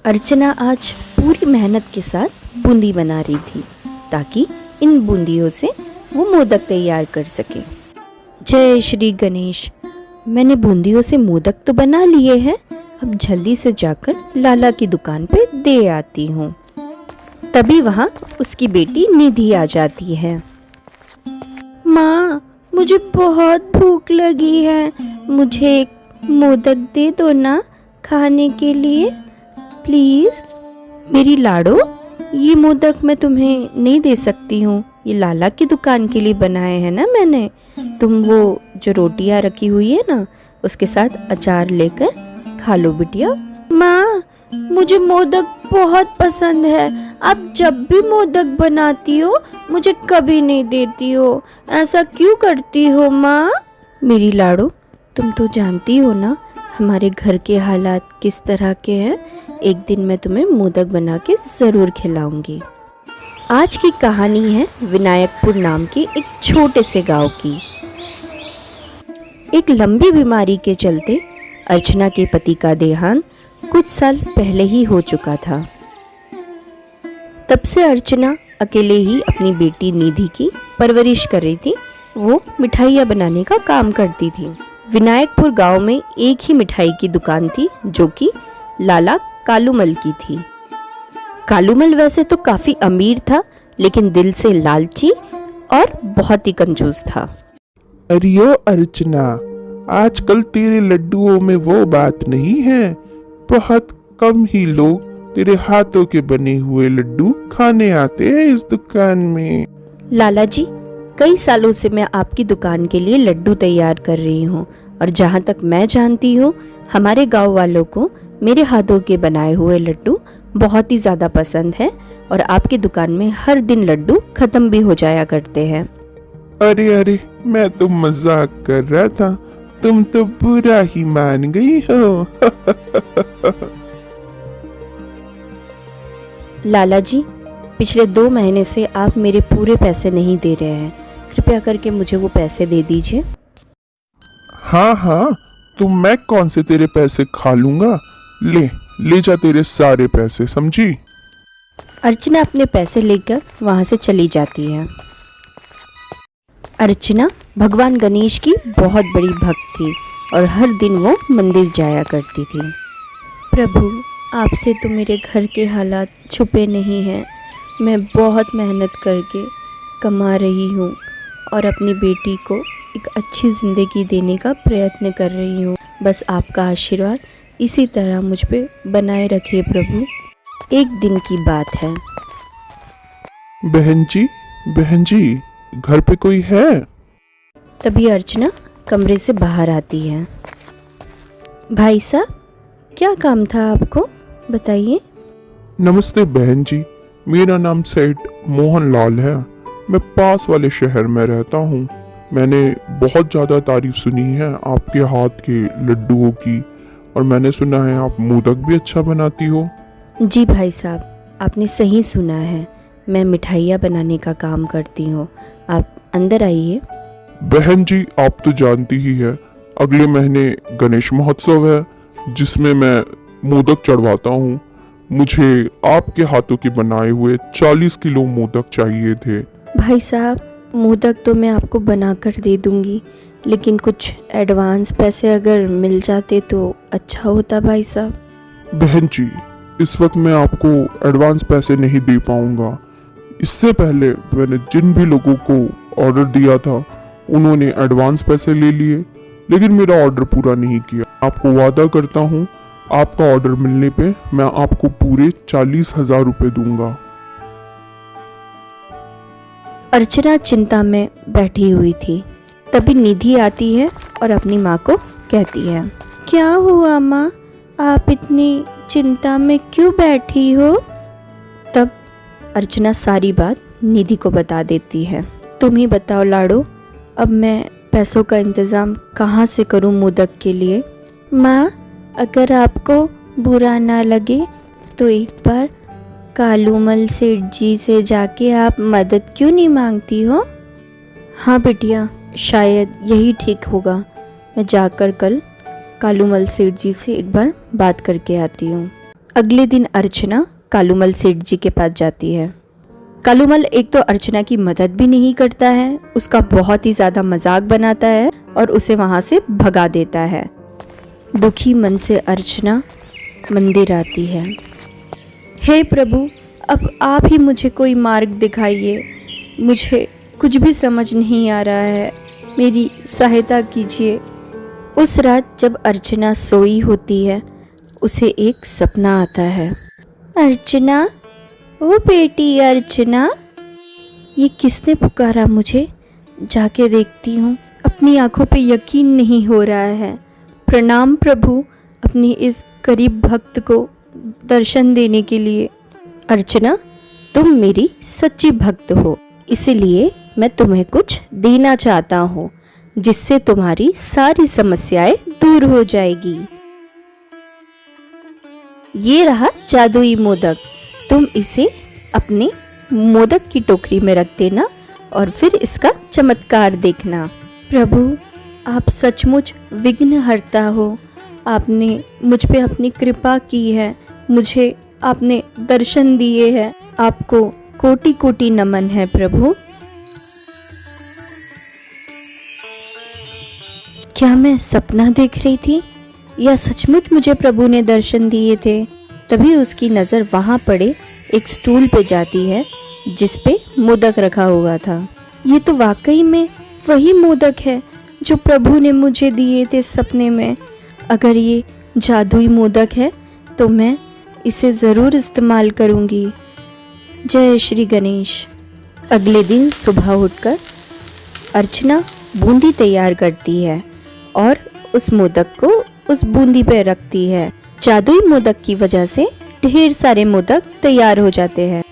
अर्चना आज पूरी मेहनत के साथ बूंदी बना रही थी ताकि इन बूंदियों से वो मोदक तैयार कर सके। जय श्री गणेश। मैंने बूंदियों से मोदक तो बना लिए हैं, अब जल्दी से जाकर लाला की दुकान पे दे आती हूँ। तभी वहाँ उसकी बेटी निधि आ जाती है। माँ, मुझे बहुत भूख लगी है, मुझे एक मोदक दे दो ना खाने के लिए प्लीज़। मेरी लाडो, ये मोदक मैं तुम्हें नहीं दे सकती हूँ, ये लाला की दुकान के लिए बनाए हैं ना मैंने। तुम वो जो रोटियाँ रखी हुई है ना, उसके साथ अचार लेकर खा लो बिटिया। माँ, मुझे मोदक बहुत पसंद है, आप जब भी मोदक बनाती हो मुझे कभी नहीं देती हो, ऐसा क्यों करती हो माँ? मेरी लाडो, तुम तो जानती हो ना हमारे घर के हालात किस तरह के हैं। एक दिन मैं तुम्हें मोदक बना के ज़रूर खिलाऊंगी। आज की कहानी है विनायकपुर नाम के एक छोटे से गांव की। एक लंबी बीमारी के चलते अर्चना के पति का देहांत कुछ साल पहले ही हो चुका था। तब से अर्चना अकेले ही अपनी बेटी निधि की परवरिश कर रही थी। वो मिठाइयाँ बनाने का काम करती थी। विनायकपुर गांव में एक ही मिठाई की दुकान थी जो कि लाला कालूमल की थी। कालूमल वैसे तो काफी अमीर था, लेकिन दिल से लालची और बहुत ही कंजूस था। अरे ओ अर्चना, आजकल तेरे लड्डुओं में वो बात नहीं है। बहुत कम ही लोग तेरे हाथों के बने हुए लड्डू खाने आते हैं इस दुकान में। लाला जी, कई सालों से मैं आपकी दुकान के लिए लड्डू तैयार कर रही हूँ और जहाँ तक मैं जानती हूँ हमारे गांव वालों को मेरे हाथों के बनाए हुए लड्डू बहुत ही ज़्यादा पसंद है और आपकी दुकान में हर दिन लड्डू खत्म भी हो जाया करते हैं। अरे अरे, मैं तो मजाक कर रहा था, तुम तो बुरा ही मान गई हो। लाला जी, पिछले 2 महीने से आप मेरे पूरे पैसे नहीं दे रहे हैं, कृपया करके मुझे वो पैसे दे दीजिए। हाँ हाँ, तो मैं कौन से तेरे पैसे खा लूंगा। ले जा तेरे सारे पैसे, समझी। अर्चना अपने पैसे लेकर वहाँ से चली जाती है। अर्चना भगवान गणेश की बहुत बड़ी भक्त थी और हर दिन वो मंदिर जाया करती थी। प्रभु, आपसे तो मेरे घर के हालात छुपे नहीं हैं। मैं बहुत मेहनत करके कमा रही हूँ और अपनी बेटी को एक अच्छी ज़िंदगी देने का प्रयत्न कर रही हूँ। बस आपका आशीर्वाद इसी तरह मुझ पे बनाए रखिए प्रभु। एक दिन की बात है। बहन जी, घर पे कोई है? तभी अर्चना कमरे से बाहर आती है। भाई साहब, क्या काम था आपको, बताइए। नमस्ते बहन जी, मेरा नाम सेठ मोहन लाल है। मैं पास वाले शहर में रहता हूँ। मैंने बहुत ज़्यादा तारीफ सुनी है आपके हाथ के लड्डुओं की और मैंने सुना है आप मोदक भी अच्छा बनाती हो। जी भाई साहब, आपने सही सुना है, मैं मिठाइयाँ बनाने का काम करती हूँ। आप अंदर आइए। बहन जी, आप तो जानती ही है अगले महीने गणेश महोत्सव है जिसमें मैं मोदक चढ़वाता हूँ। मुझे आपके हाथों के बनाए हुए 40 किलो मोदक चाहिए थे। भाई साहब, मोदक तो मैं आपको बनाकर दे दूंगी, लेकिन कुछ एडवांस पैसे अगर मिल जाते तो अच्छा होता भाई साहब। बहन जी, इस वक्त मैं आपको एडवांस पैसे नहीं दे पाऊंगा। इससे पहले मैंने जिन भी लोगों को ऑर्डर दिया था उन्होंने एडवांस पैसे ले लिए, लेकिन मेरा ऑर्डर पूरा नहीं किया। आपको वादा करता हूँ आपका ऑर्डर मिलने पे मैं आपको पूरे 40,000 रुपए दूंगा। अर्चना चिंता में बैठी हुई थी। तभी निधि आती है और अपनी माँ को कहती है, क्या हुआ माँ, आप इतनी चिंता में क्यों बैठी हो? तब अर्चना सारी बात निधि को बता देती है। तुम ही बताओ लाडो, अब मैं पैसों का इंतज़ाम कहाँ से करूँ मोदक के लिए? माँ, अगर आपको बुरा ना लगे तो एक बार कालूमल सेठ जी से जाके आप मदद क्यों नहीं मांगती हो? हाँ बिटिया, शायद यही ठीक होगा। मैं जाकर कल कालूमल सेठ जी से एक बार बात करके आती हूँ। अगले दिन अर्चना कालूमल सेठ जी के पास जाती है। कालूमल एक तो अर्चना की मदद भी नहीं करता है, उसका बहुत ही ज़्यादा मजाक बनाता है और उसे वहाँ से भगा देता है। दुखी मन से अर्चना मंदिर आती है। हे प्रभु, अब आप ही मुझे कोई मार्ग दिखाइए, मुझे कुछ भी समझ नहीं आ रहा है, मेरी सहायता कीजिए। उस रात जब अर्चना सोई होती है, उसे एक सपना आता है। अर्चना, ओ बेटी अर्चना, ये किसने पुकारा मुझे? जाके देखती हूँ, अपनी आंखों पे यकीन नहीं हो रहा है। प्रणाम प्रभु, अपनी इस गरीब भक्त को दर्शन देने के लिए। अर्चना, तुम मेरी सच्ची भक्त हो, इसलिए मैं तुम्हें कुछ देना चाहता हूँ, जिससे तुम्हारी सारी समस्याएं दूर हो जाएगी। ये रहा जादुई मोदक, तुम इसे अपने मोदक की टोकरी में रख देना और फिर इसका चमत्कार देखना। प्रभु, आप सचमुच विघ्नहर्ता हो, आपने मुझ पे अपनी कृपा की है, मुझे आपने दर्शन दिए हैं, आपको कोटि कोटि नमन है प्रभु। क्या मैं सपना देख रही थी या सचमुच मुझे प्रभु ने दर्शन दिए थे? तभी उसकी नज़र वहाँ पड़े एक स्टूल पे जाती है जिस पे मोदक रखा हुआ था। ये तो वाकई में वही मोदक है जो प्रभु ने मुझे दिए थे सपने में। अगर ये जादुई मोदक है तो मैं इसे ज़रूर इस्तेमाल करूँगी। जय श्री गणेश। अगले दिन सुबह उठकर अर्चना बूंदी तैयार करती है और उस मोदक को उस बूंदी पे रखती है। जादुई मोदक की वजह से ढेर सारे मोदक तैयार हो जाते हैं।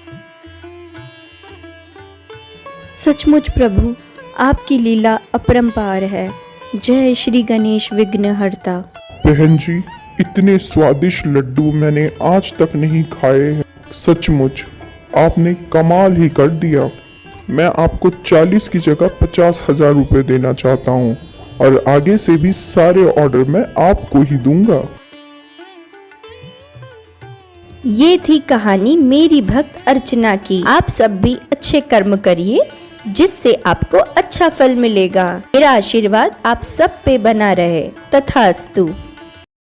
सचमुच प्रभु, आपकी लीला अपरंपार है। जय श्री गणेश विघ्नहर्ता। बहन जी, इतने स्वादिष्ट लड्डू मैंने आज तक नहीं खाए हैं। सचमुच आपने कमाल ही कर दिया। मैं आपको 40 की जगह 50,000 रुपये देना चाहता हूँ और आगे से भी सारे ऑर्डर मैं आपको ही दूंगा। ये थी कहानी मेरी भक्त अर्चना की। आप सब भी अच्छे कर्म करिए जिससे आपको अच्छा फल मिलेगा। मेरा आशीर्वाद आप सब पे बना रहे। तथास्तु।